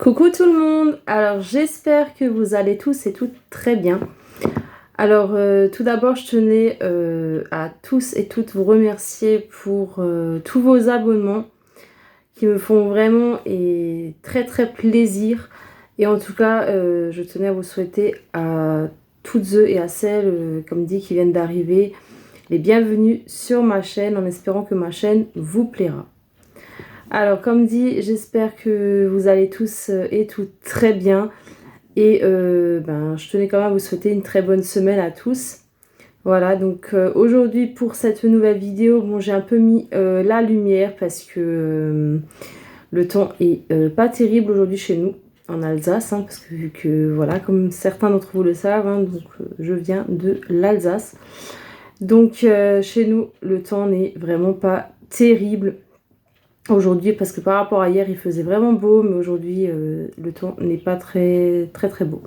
Coucou tout le monde, alors j'espère que vous allez tous et toutes très bien. Alors tout d'abord je tenais à tous et toutes vous remercier pour tous vos abonnements qui me font vraiment et très plaisir. Et en tout cas je tenais à vous souhaiter à toutes eux et à celles comme dit qui viennent d'arriver les bienvenus sur ma chaîne en espérant que ma chaîne vous plaira. Alors comme dit, j'espère que vous allez tous et toutes très bien. Et je tenais quand même à vous souhaiter une très bonne semaine à tous. Voilà, donc aujourd'hui pour cette nouvelle vidéo, bon j'ai un peu mis la lumière parce que le temps est pas terrible aujourd'hui chez nous, en Alsace. Parce que vu que, voilà, comme certains d'entre vous le savent, donc je viens de l'Alsace. Donc chez nous, le temps n'est vraiment pas terrible aujourd'hui parce que par rapport à hier il faisait vraiment beau, mais aujourd'hui le temps n'est pas très beau.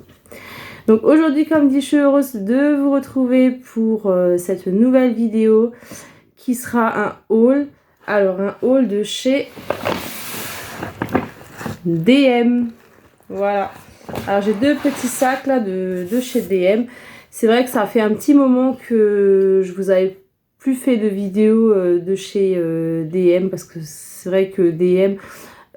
Donc aujourd'hui, comme dit, je suis heureuse de vous retrouver pour cette nouvelle vidéo qui sera un haul. Alors un haul de chez DM. Voilà, alors j'ai deux petits sacs là de chez DM. C'est vrai que ça fait un petit moment que je vous avais plus fait de vidéos de chez DM, parce que c'est vrai que DM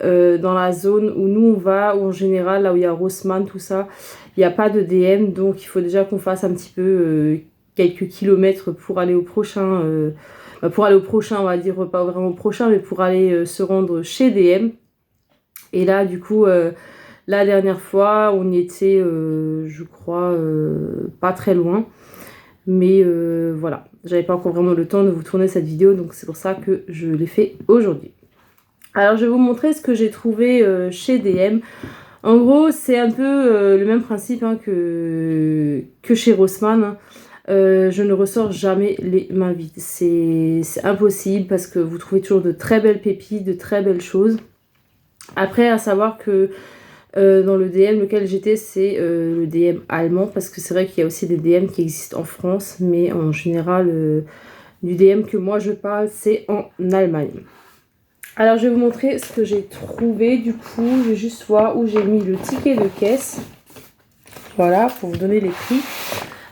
dans la zone où nous on va, ou en général là où il y a Rossmann, tout ça, il n'y a pas de DM, donc il faut déjà qu'on fasse un petit peu quelques kilomètres pour aller au prochain, on va dire, pas vraiment au prochain, mais pour aller se rendre chez DM. Et là du coup la dernière fois on y était je crois pas très loin, mais voilà, j'avais pas encore vraiment le temps de vous tourner cette vidéo, donc c'est pour ça que je l'ai fait aujourd'hui. Alors je vais vous montrer ce que j'ai trouvé chez DM. En gros c'est un peu le même principe que chez Rossmann. Je ne ressors jamais les mains vides, c'est impossible, parce que vous trouvez toujours de très belles pépites, de très belles choses. Après, à savoir que dans le DM lequel j'étais, c'est le DM allemand, parce que c'est vrai qu'il y a aussi des DM qui existent en France, mais en général du DM que moi je parle, c'est en Allemagne. Alors je vais vous montrer ce que j'ai trouvé. Du coup je vais juste voir où j'ai mis le ticket de caisse, voilà, pour vous donner les prix.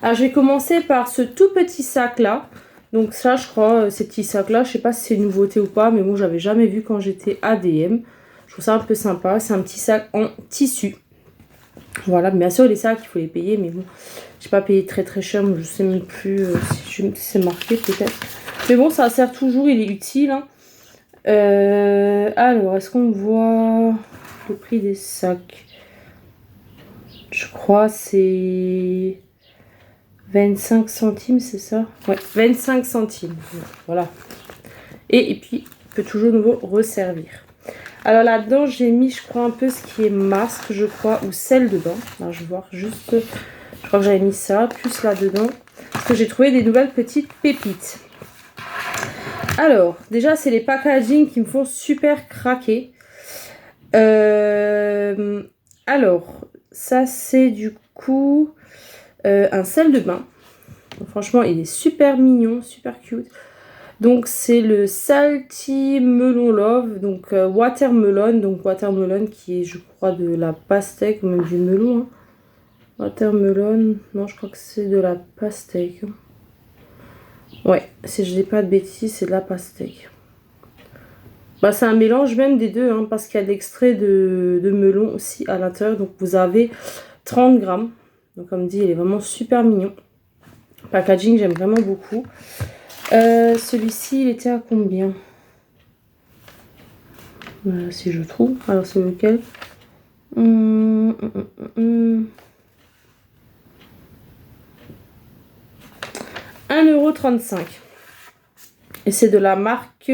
Alors je vais commencer par ce tout petit sac là. Donc ça, je crois, ces petits sacs là, je sais pas si c'est une nouveauté ou pas, mais bon, j'avais jamais vu quand j'étais à DM. Je trouve ça un peu sympa. C'est un petit sac en tissu. Voilà, bien sûr les sacs il faut les payer, mais bon, j'ai pas payé très cher, je sais même plus si c'est marqué peut-être. Mais bon, ça sert toujours, il est utile. Alors, est-ce qu'on voit le prix des sacs? Je crois c'est 25 centimes, c'est ça? Ouais, 25 centimes. Voilà. Et puis, on peut toujours nouveau resservir. Alors là-dedans, j'ai mis, je crois, un peu ce qui est masque, je crois, ou sel dedans. Alors, je vais voir juste... Je crois que j'avais mis ça, plus là-dedans. Parce que j'ai trouvé des nouvelles petites pépites. Alors, déjà, c'est les packaging qui me font super craquer. Alors, ça, c'est du coup un sel de bain. Donc, franchement, il est super mignon, super cute. Donc, c'est le Salty Melon Love, donc watermelon. Donc, watermelon qui est, je crois, de la pastèque, ou même du melon. Watermelon, non, je crois que c'est de la pastèque. Ouais, si je dis pas de bêtises, c'est de la pastèque. Bah, c'est un mélange même des deux, parce qu'il y a de l'extrait de melon aussi à l'intérieur. Donc vous avez 30 grammes. Donc comme dit, il est vraiment super mignon. Packaging, j'aime vraiment beaucoup. Celui-ci, il était à combien? Si je trouve. Alors c'est lequel? 1,35 €. Et c'est de la marque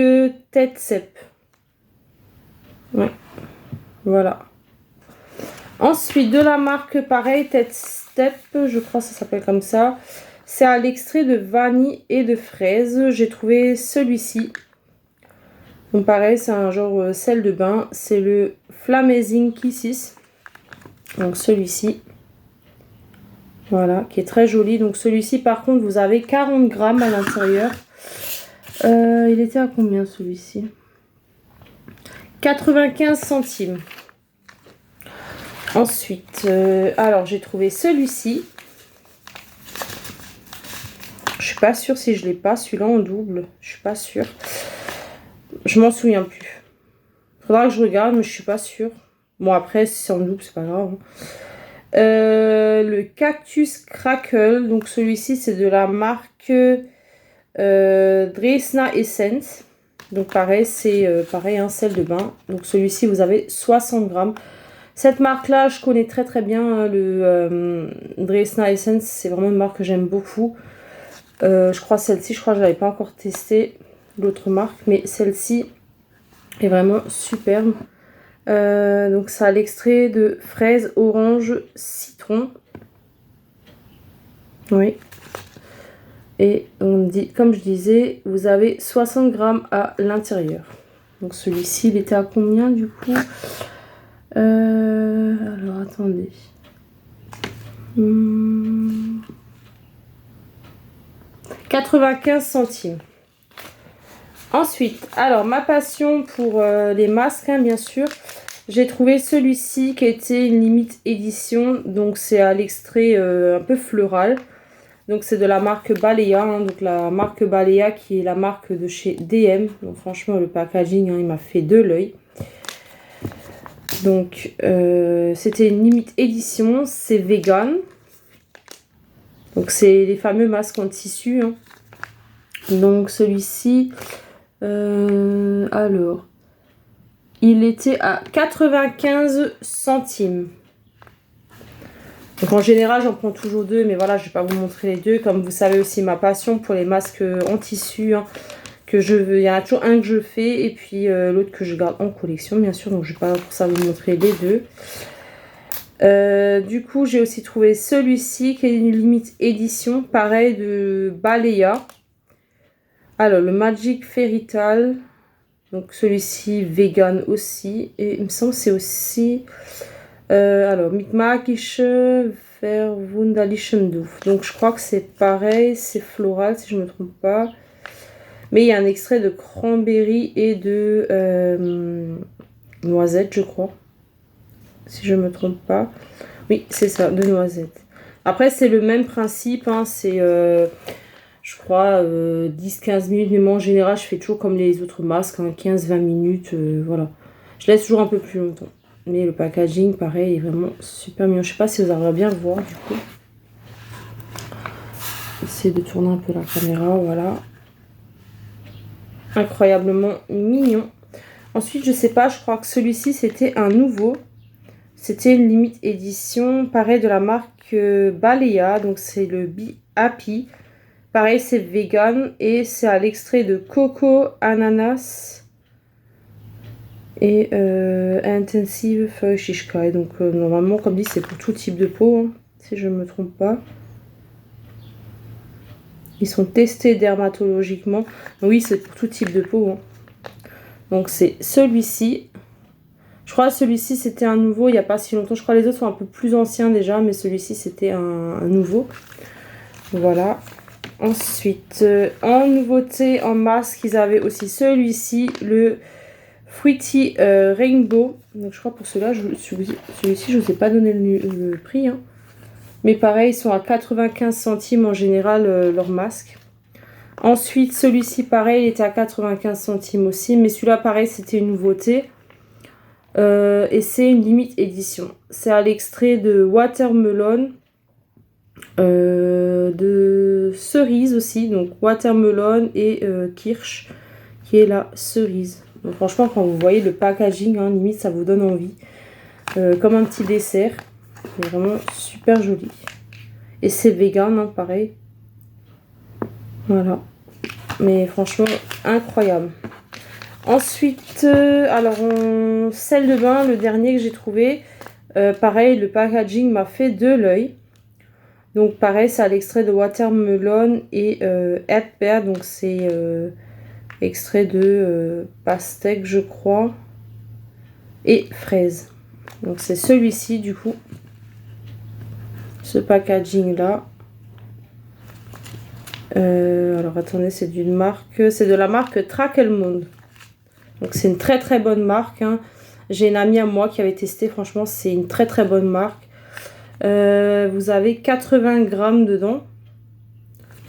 Tetsep. Ouais, voilà. Ensuite, de la marque, pareil, Tetsep, je crois que ça s'appelle comme ça. C'est à l'extrait de vanille et de fraise. J'ai trouvé celui-ci. Donc pareil, c'est un genre sel de bain. C'est le Flamazing Kisses. Donc celui-ci. Voilà, qui est très joli. Donc celui-ci, par contre, vous avez 40 grammes à l'intérieur. Il était à combien celui-ci? 95 centimes. Ensuite, alors j'ai trouvé celui-ci. Je suis pas sûre si je l'ai pas, celui-là en double. Je suis pas sûre. Je m'en souviens plus. Faudra que je regarde, mais je suis pas sûre. Bon, après, si c'est en double, c'est pas grave. Le Cactus Crackle. Donc, celui-ci, c'est de la marque Dresna Essence. Donc, pareil, c'est pareil, un sel de bain. Donc, celui-ci, vous avez 60 grammes. Cette marque-là, je connais très très bien. Hein, le Dresna Essence, c'est vraiment une marque que j'aime beaucoup. Je crois celle-ci, je l'avais pas encore testé. L'autre marque, mais celle-ci est vraiment superbe. Donc ça a l'extrait de fraise, orange, citron. Oui. Et on dit, comme je disais, vous avez 60 grammes à l'intérieur. Donc celui-ci, il était à combien du coup? Alors attendez. 95 centimes. Ensuite, alors ma passion pour les masques, hein, bien sûr. J'ai trouvé celui-ci qui était une limite édition. Donc c'est à l'extrait un peu floral. Donc c'est de la marque Balea. Hein, donc la marque Balea qui est la marque de chez DM. Donc franchement le packaging, hein, il m'a fait de l'œil. Donc c'était une limite édition. C'est vegan. Donc c'est les fameux masques en tissu. Hein. Donc celui-ci... alors, il était à 95 centimes. Donc en général, j'en prends toujours deux, mais voilà, je ne vais pas vous montrer les deux. Comme vous savez aussi ma passion pour les masques en tissu, hein, que je veux. Il y en a toujours un que je fais et puis l'autre que je garde en collection, bien sûr. Donc je ne vais pas pour ça vous montrer les deux. Du coup, j'ai aussi trouvé celui-ci qui est une limite édition, pareil de Balea. Alors, le Magic Fairytale. Donc celui-ci vegan aussi. Et il me semble que c'est aussi... alors, Mitmagische Verwunderlichen Duft. Donc je crois que c'est pareil, c'est floral si je ne me trompe pas. Mais il y a un extrait de cranberry et de noisette, je crois. Si je ne me trompe pas. Oui, c'est ça, de noisette. Après, c'est le même principe. Hein, c'est... je crois 10-15 minutes, mais moi en général je fais toujours comme les autres masques, hein, 15-20 minutes, voilà. Je laisse toujours un peu plus longtemps. Mais le packaging, pareil, est vraiment super mignon. Je sais pas si vous arrivez bien voir du coup. J'essaie de tourner un peu la caméra, voilà. Incroyablement mignon. Ensuite, je sais pas, je crois que celui-ci c'était un nouveau. C'était une limite édition, pareil de la marque Balea, donc c'est le Be Happy. Pareil, c'est vegan et c'est à l'extrait de coco, ananas et intensive Feuchtigkeit. Donc normalement, comme dit, c'est pour tout type de peau, hein, si je ne me trompe pas. Ils sont testés dermatologiquement. Oui, c'est pour tout type de peau. Hein. Donc c'est celui-ci. Je crois que celui-ci, c'était un nouveau il n'y a pas si longtemps. Je crois que les autres sont un peu plus anciens déjà, mais celui-ci, c'était un nouveau. Voilà. Ensuite, en nouveauté, en masque, ils avaient aussi celui-ci, le Fruity Rainbow. Donc je crois pour celui-là, celui-ci, je ne vous ai pas donné le prix. Hein. Mais pareil, ils sont à 95 centimes en général, leur masque. Ensuite, celui-ci, pareil, il était à 95 centimes aussi. Mais celui-là, pareil, c'était une nouveauté. Et c'est une limite édition. C'est à l'extrait de Watermelon. De cerise aussi, donc watermelon et kirsch, qui est la cerise. Donc franchement, quand vous voyez le packaging, hein, limite ça vous donne envie. Comme un petit dessert. C'est vraiment super joli. Et c'est vegan, hein, pareil. Voilà. Mais franchement, incroyable. Ensuite, alors, sel de bain, le dernier que j'ai trouvé. Pareil, le packaging m'a fait de l'œil. Donc pareil, c'est à l'extrait de watermelon et herbert. Donc c'est extrait de pastèque, je crois. Et fraise. Donc c'est celui-ci du coup. Ce packaging là. Alors attendez, c'est de la marque Trackelmond. Donc c'est une très très bonne marque. Hein. J'ai une amie à moi qui avait testé. Franchement, c'est une très très bonne marque. Vous avez 80 grammes dedans.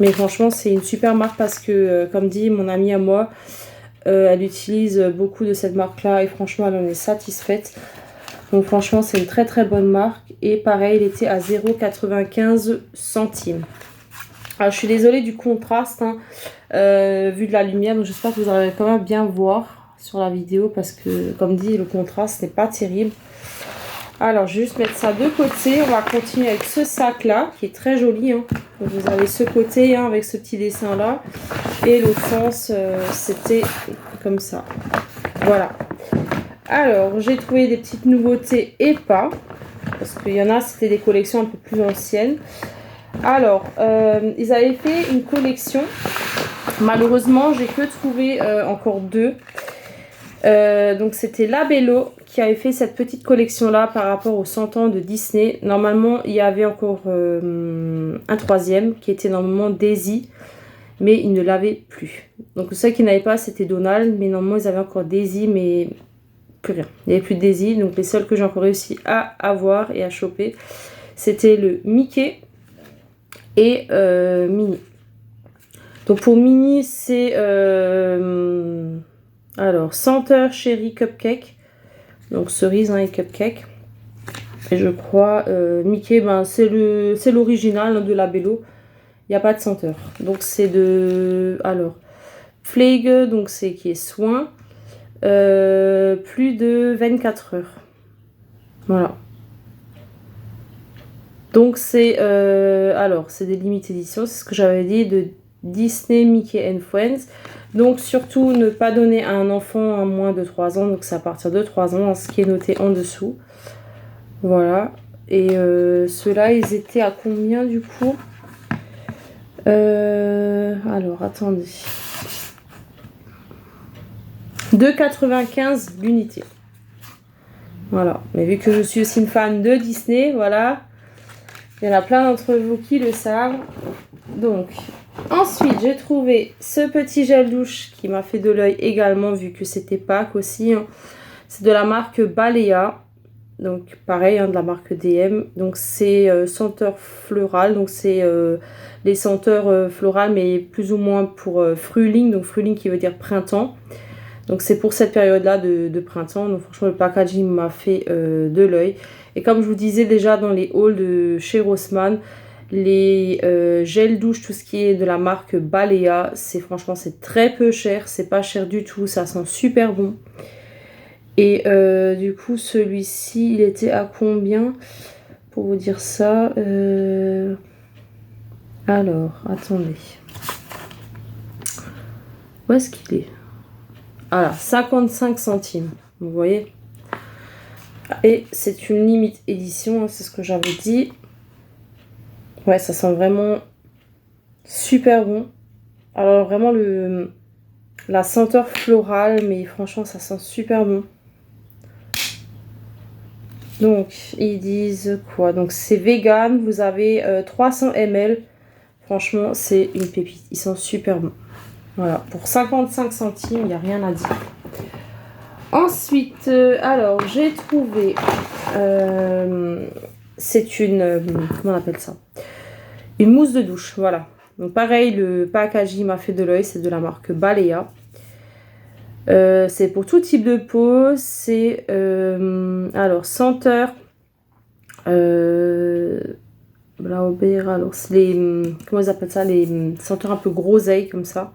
Mais franchement, c'est une super marque parce que, comme dit mon amie à moi, elle utilise beaucoup de cette marque-là. Et franchement, elle en est satisfaite. Donc franchement, c'est une très très bonne marque. Et pareil, il était à 0,95 centimes. Alors, je suis désolée du contraste, hein, vu de la lumière. Donc j'espère que vous allez quand même bien voir sur la vidéo. Parce que, comme dit, le contraste n'est pas terrible. Alors, je vais juste mettre ça de côté. On va continuer avec ce sac-là, qui est très joli. Hein. Donc, vous avez ce côté, hein, avec ce petit dessin-là. Et l'autre sens, c'était comme ça. Voilà. Alors, j'ai trouvé des petites nouveautés et pas. Parce qu'il y en a, c'était des collections un peu plus anciennes. Alors, ils avaient fait une collection. Malheureusement, j'ai que trouvé encore 2. Donc, c'était Labello qui avait fait cette petite collection-là par rapport aux 100 ans de Disney. Normalement, il y avait encore un troisième qui était normalement Daisy. Mais ils ne l'avaient plus. Donc, ceux qui n'avaient pas, c'était Donald. Mais normalement, ils avaient encore Daisy, mais plus rien. Il n'y avait plus de Daisy. Donc, les seuls que j'ai encore réussi à avoir et à choper, c'était le Mickey et Minnie. Donc, pour Minnie, c'est... alors, senteur Cherry Cupcake. Donc, cerise, hein, et cupcake. Et je crois, Mickey, ben, c'est l'original, hein, de Labello. Il n'y a pas de senteur. Donc, c'est de... Alors, Pflege, donc c'est qui est soin. Plus de 24 heures. Voilà. Donc, c'est... alors, c'est des limites éditions. C'est ce que j'avais dit de Disney, Mickey and Friends. Donc, surtout, ne pas donner à un enfant à moins de 3 ans. Donc, c'est à partir de 3 ans, ce qui est noté en dessous. Voilà. Et ceux-là, ils étaient à combien, du coup? Alors, attendez. 2,95 l'unité. Voilà. Mais vu que je suis aussi une fan de Disney, voilà. Il y en a plein d'entre vous qui le savent. Donc, ensuite, j'ai trouvé ce petit gel douche qui m'a fait de l'œil également, vu que c'était Pâques aussi. Hein. C'est de la marque Balea. Donc, pareil, hein, de la marque DM. Donc, c'est senteur floral. Donc, c'est les senteurs florales, mais plus ou moins pour fruling. Donc, fruling qui veut dire printemps. Donc, c'est pour cette période-là de printemps. Donc, franchement, le packaging m'a fait de l'œil. Et comme je vous disais déjà dans les hauls de chez Rossmann, les gels douche, tout ce qui est de la marque Balea, franchement, c'est très peu cher. C'est pas cher du tout. Ça sent super bon. Et du coup, celui-ci, il était à combien? Pour vous dire ça. Alors, attendez. Où est-ce qu'il est? Voilà, 55 centimes. Vous voyez? Et c'est une limite édition, hein, c'est ce que j'avais dit. Ouais, ça sent vraiment super bon. Alors, vraiment, la senteur florale, mais franchement, ça sent super bon. Donc, ils disent quoi? Donc, c'est vegan. Vous avez 300 ml. Franchement, c'est une pépite. Ils sont super bons. Voilà, pour 55 centimes, il n'y a rien à dire. Ensuite, alors, j'ai trouvé... c'est une... comment on appelle ça? Une mousse de douche, voilà. Donc, pareil, le packaging m'a fait de l'œil. C'est de la marque Balea. C'est pour tout type de peau. C'est alors senteur Blaubeer. Alors c'est les, comment ils appellent ça, les senteurs un peu groseilles comme ça.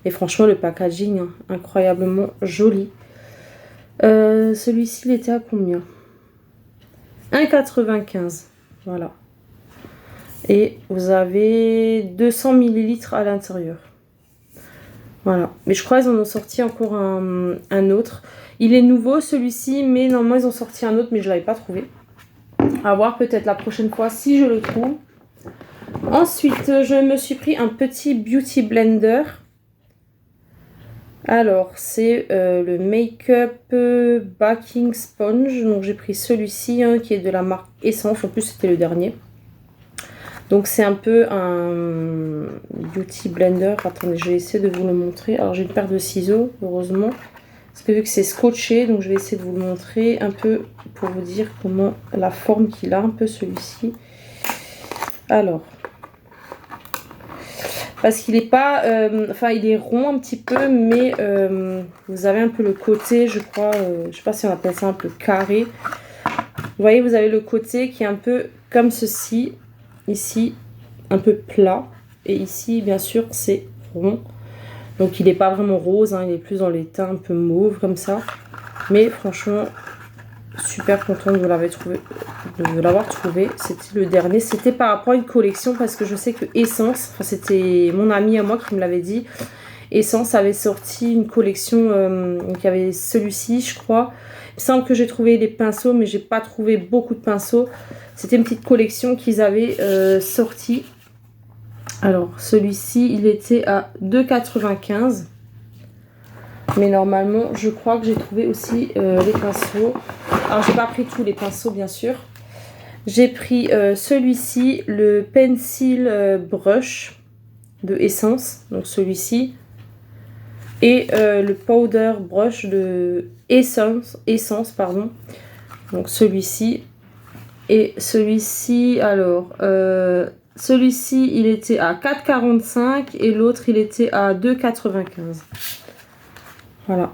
Et franchement le packaging, hein, incroyablement joli. Celui-ci il était à combien? 1,95. Voilà. Et vous avez 200 ml à l'intérieur. Voilà, mais je crois qu'ils en ont sorti encore un autre. Il est nouveau celui-ci, mais normalement ils ont sorti un autre, mais je ne l'avais pas trouvé. À voir peut-être la prochaine fois si je le trouve. Ensuite, je me suis pris un petit Beauty Blender. Alors, c'est le Make-up Baking Sponge. Donc j'ai pris celui-ci, hein, qui est de la marque Essence. En plus, c'était le dernier. Donc c'est un peu un beauty blender. Attendez, je vais essayer de vous le montrer. Alors j'ai une paire de ciseaux, heureusement. Parce que vu que c'est scotché, donc je vais essayer de vous le montrer un peu pour vous dire comment la forme qu'il a un peu celui-ci. Alors, parce qu'il est pas, enfin il est rond un petit peu, mais vous avez un peu le côté, je crois, je sais pas si on appelle ça un peu carré. Vous voyez, vous avez le côté qui est un peu comme ceci, ici, un peu plat, et ici, bien sûr, c'est rond. Donc il n'est pas vraiment rose, hein, il est plus dans les teints un peu mauve comme ça. Mais franchement, super contente de l'avoir trouvé. C'était le dernier. C'était par rapport à une collection parce que je sais que Essence, enfin c'était mon ami à moi qui me l'avait dit. Essence avait sorti une collection, donc il y avait celui-ci je crois. Il me semble que j'ai trouvé des pinceaux mais j'ai pas trouvé beaucoup de pinceaux. C'était une petite collection qu'ils avaient sorti. Alors celui-ci il était à 2,95 €. Mais normalement, je crois que j'ai trouvé aussi les pinceaux. Alors, j'ai pas pris tous les pinceaux, bien sûr. J'ai pris celui-ci, le Pencil Brush de Essence. Donc, celui-ci. Et le Powder Brush de Essence, pardon. Donc, celui-ci. Et celui-ci, alors... celui-ci, il était à 4,45 € et l'autre, il était à 2,95 €. Voilà.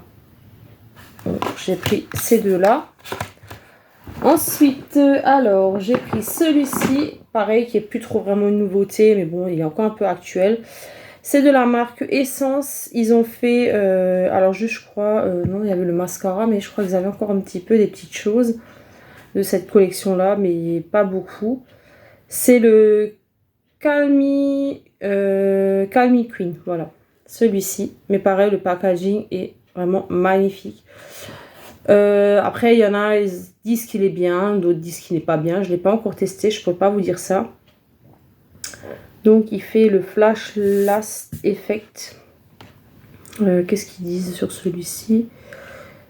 J'ai pris ces deux-là. Ensuite, alors, j'ai pris celui-ci. Pareil, qui est plus trop vraiment une nouveauté, mais bon, il est encore un peu actuel. C'est de la marque Essence. Ils ont fait, alors juste, je crois, non, il y avait le mascara, mais je crois qu'ils avaient encore un petit peu des petites choses de cette collection-là, mais pas beaucoup. C'est le Calm Me Queen, voilà. Celui-ci. Mais pareil, le packaging est vraiment magnifique. Après, il y en a, ils disent qu'il est bien, d'autres disent qu'il n'est pas bien. Je ne l'ai pas encore testé, je ne peux pas vous dire ça. Donc, il fait le Flash Last Effect. Qu'est-ce qu'ils disent sur celui-ci?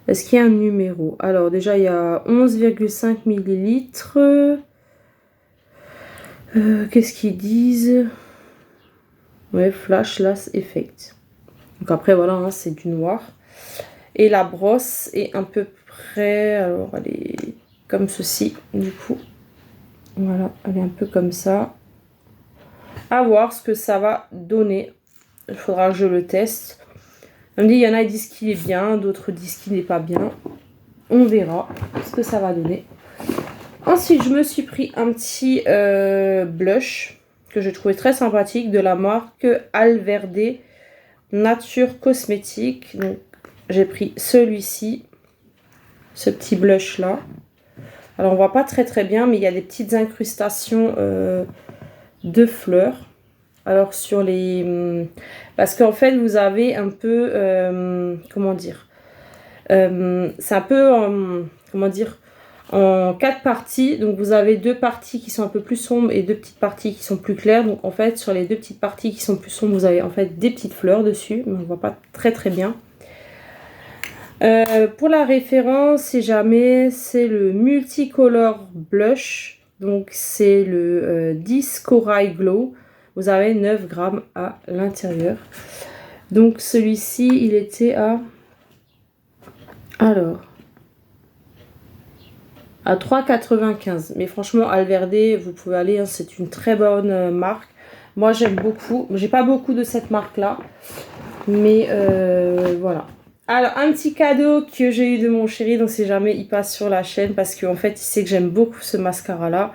Est-ce qu'il y a un numéro? Alors, déjà, il y a 11,5 ml. Qu'est-ce qu'ils disent? Ouais, Flash Last Effect. Donc, après, voilà, hein, c'est du noir. Et la brosse est à peu près, alors elle est comme ceci du coup. Voilà, elle est un peu comme ça. À voir ce que ça va donner. Il faudra que je le teste. On me dit, il y en a qui disent qu'il est bien, d'autres disent qu'il n'est pas bien. On verra ce que ça va donner. Ensuite, je me suis pris un petit blush que je trouvais très sympathique de la marque Alverde Nature Cosmétique. Donc, j'ai pris celui-ci, ce petit blush là. Alors on voit pas très bien, mais il y a des petites incrustations de fleurs. Alors sur les... parce qu'en fait vous avez un peu... comment dire, c'est un peu en... comment dire, en 4 parties. Donc vous avez 2 parties qui sont un peu plus sombres et 2 petites parties qui sont plus claires. Donc en fait sur les 2 petites parties qui sont plus sombres, vous avez en fait des petites fleurs dessus. Mais on ne voit pas très bien. Pour la référence, si jamais, c'est le Multicolor Blush. Donc c'est le 10 Corail Glow. Vous avez 9 grammes à l'intérieur. Donc celui-ci, il était à... alors... à 3,95 €. Mais franchement, Alverde, vous pouvez aller, hein, c'est une très bonne marque. Moi, j'aime beaucoup. J'ai pas beaucoup de cette marque-là. Mais voilà. Alors, un petit cadeau que j'ai eu de mon chéri, donc si jamais il passe sur la chaîne, parce qu'en fait, il sait que j'aime beaucoup ce mascara-là.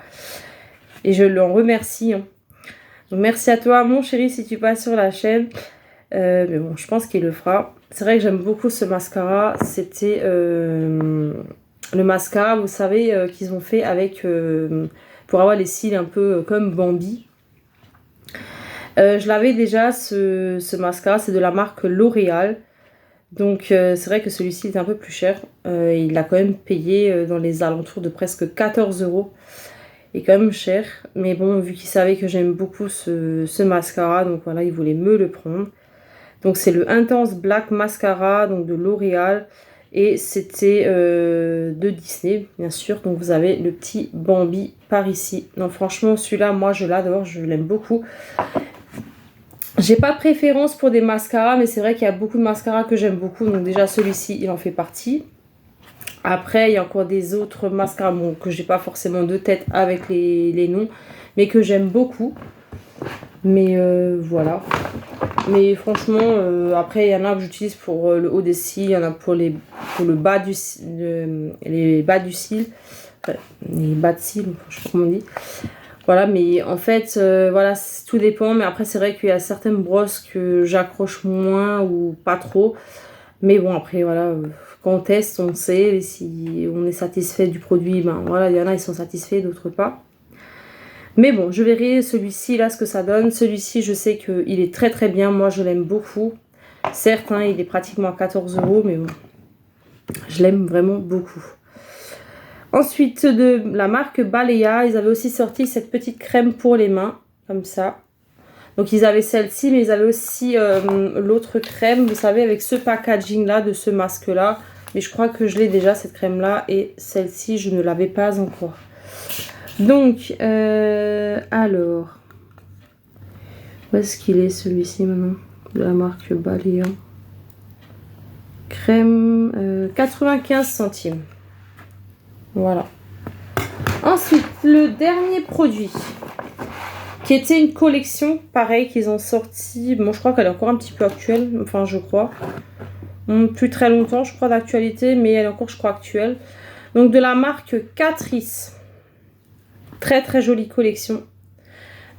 Et je l'en remercie. Hein. Donc, merci à toi, mon chéri, si tu passes sur la chaîne. Mais bon, je pense qu'il le fera. C'est vrai que j'aime beaucoup ce mascara. C'était le mascara, vous savez, qu'ils ont fait avec... pour avoir les cils un peu comme Bambi. Je l'avais déjà, ce mascara, c'est de la marque L'Oréal. Donc c'est vrai que celui-ci est un peu plus cher. Il l'a quand même payé dans les alentours de presque 14 €. Il est quand même cher. Mais bon, vu qu'il savait que j'aime beaucoup ce mascara, donc voilà, il voulait me le prendre. Donc c'est le Intense Black Mascara, donc de L'Oréal. Et c'était de Disney, bien sûr. Donc vous avez le petit Bambi par ici. Non, franchement, celui-là, moi je l'adore, je l'aime beaucoup. J'ai pas de préférence pour des mascaras, mais c'est vrai qu'il y a beaucoup de mascaras que j'aime beaucoup. Donc déjà celui-ci, il en fait partie. Après, il y a encore des autres mascaras, bon, que j'ai pas forcément de tête avec les noms, mais que j'aime beaucoup. Mais voilà. Mais franchement, après, il y en a que j'utilise pour le haut des cils, il y en a pour le bas du les bas du cil. Enfin, les bas de cils, je sais pas comment on dit. Voilà, mais en fait, voilà, tout dépend. Mais après, c'est vrai qu'il y a certaines brosses que j'accroche moins ou pas trop. Mais bon, après, voilà, quand on teste, on sait. Et si on est satisfait du produit, ben voilà, il y en a, ils sont satisfaits, d'autres pas. Mais bon, je verrai celui-ci, là, ce que ça donne. Celui-ci, je sais qu'il est très très bien. Moi, je l'aime beaucoup. Certes, hein, il est pratiquement à 14 €, mais bon, je l'aime vraiment beaucoup. Ensuite, de la marque Balea, ils avaient aussi sorti cette petite crème pour les mains, comme ça. Donc, ils avaient celle-ci, mais ils avaient aussi l'autre crème, vous savez, avec ce packaging-là, de ce masque-là. Mais je crois que je l'ai déjà, cette crème-là, et celle-ci, je ne l'avais pas encore. Donc, alors, où est-ce qu'il est celui-ci maintenant? De la marque Balea. Crème, 95 centimes. Voilà. Ensuite, le dernier produit, qui était une collection, pareil, qu'ils ont sorti. Bon, je crois qu'elle est encore un petit peu actuelle, enfin, je crois. Plus très longtemps, je crois, d'actualité, mais elle est encore, je crois, actuelle. Donc, de la marque Catrice. Très, très jolie collection.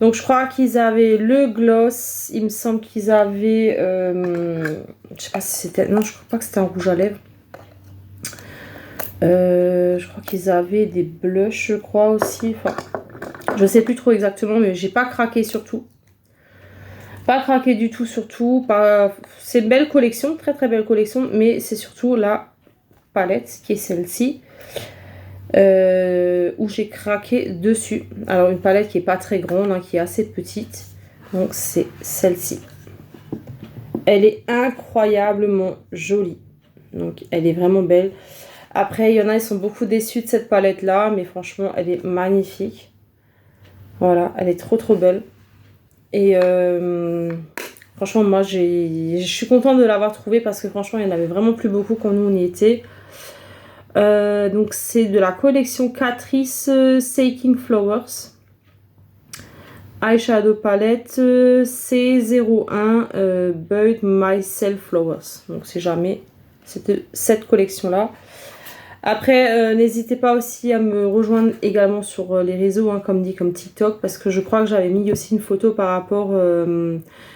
Donc, je crois qu'ils avaient le gloss. Il me semble qu'ils avaient... je sais pas si c'était... Non, je crois pas que c'était un rouge à lèvres. Je crois qu'ils avaient des blushs, je crois aussi. Enfin, je sais plus trop exactement, mais j'ai pas craqué surtout. Pas craqué du tout surtout. C'est une belle collection, très très belle collection, mais c'est surtout la palette qui est celle-ci. Où j'ai craqué dessus. Alors une palette qui est pas très grande, hein, qui est assez petite. Donc c'est celle-ci. Elle est incroyablement jolie. Donc elle est vraiment belle. Après, il y en a, ils sont beaucoup déçus de cette palette-là. Mais franchement, elle est magnifique. Voilà, elle est trop trop belle. Et franchement, moi, je suis contente de l'avoir trouvée. Parce que franchement, il n'y en avait vraiment plus beaucoup quand nous, on y était. Donc, c'est de la collection Catrice Seeking Flowers. Eyeshadow palette C01 Buy Myself Flowers. Donc, c'est jamais cette collection-là. Après, n'hésitez pas aussi à me rejoindre également sur les réseaux, hein, comme dit, comme TikTok, parce que je crois que j'avais mis aussi une photo par rapport...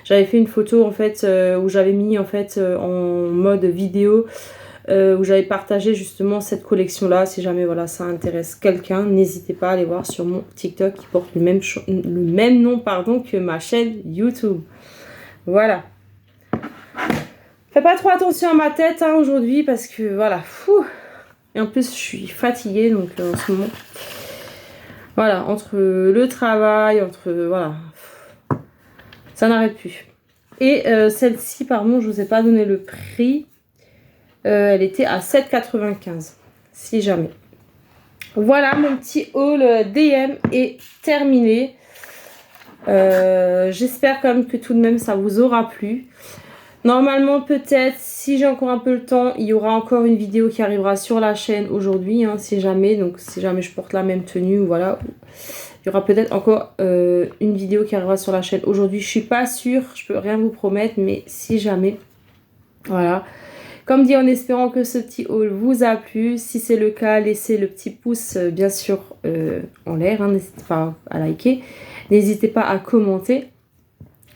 j'avais fait une photo, en fait, où j'avais mis, en fait, en mode vidéo, où j'avais partagé justement cette collection-là. Si jamais, voilà, ça intéresse quelqu'un, n'hésitez pas à aller voir sur mon TikTok qui porte le même nom, pardon, que ma chaîne YouTube. Voilà. Fais pas trop attention à ma tête, hein, aujourd'hui, parce que, voilà, fou. Et en plus, je suis fatiguée, donc en ce moment. Voilà, entre le travail, voilà. Ça n'arrête plus. Et celle-ci, pardon, je ne vous ai pas donné le prix. Elle était à 7,95 €, si jamais. Voilà, mon petit haul DM est terminé. J'espère quand même que tout de même, ça vous aura plu. Normalement, peut-être, si j'ai encore un peu le temps, il y aura encore une vidéo qui arrivera sur la chaîne aujourd'hui, hein, si jamais. Donc, si jamais je porte la même tenue, voilà. Il y aura peut-être encore une vidéo qui arrivera sur la chaîne aujourd'hui. Je suis pas sûre, je peux rien vous promettre, mais si jamais, voilà. Comme dit, en espérant que ce petit haul vous a plu. Si c'est le cas, laissez le petit pouce, bien sûr, en l'air. Hein, n'hésitez pas à liker. N'hésitez pas à commenter.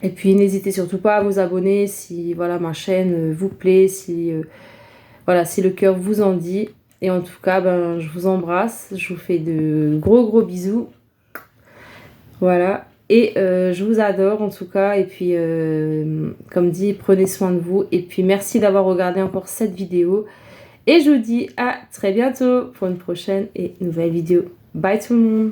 Et puis n'hésitez surtout pas à vous abonner si voilà, ma chaîne vous plaît, si, voilà, si le cœur vous en dit. Et en tout cas, ben, je vous embrasse, je vous fais de gros bisous. Voilà, et je vous adore en tout cas. Et puis comme dit, prenez soin de vous. Et puis merci d'avoir regardé encore cette vidéo. Et je vous dis à très bientôt pour une prochaine et nouvelle vidéo. Bye tout le monde!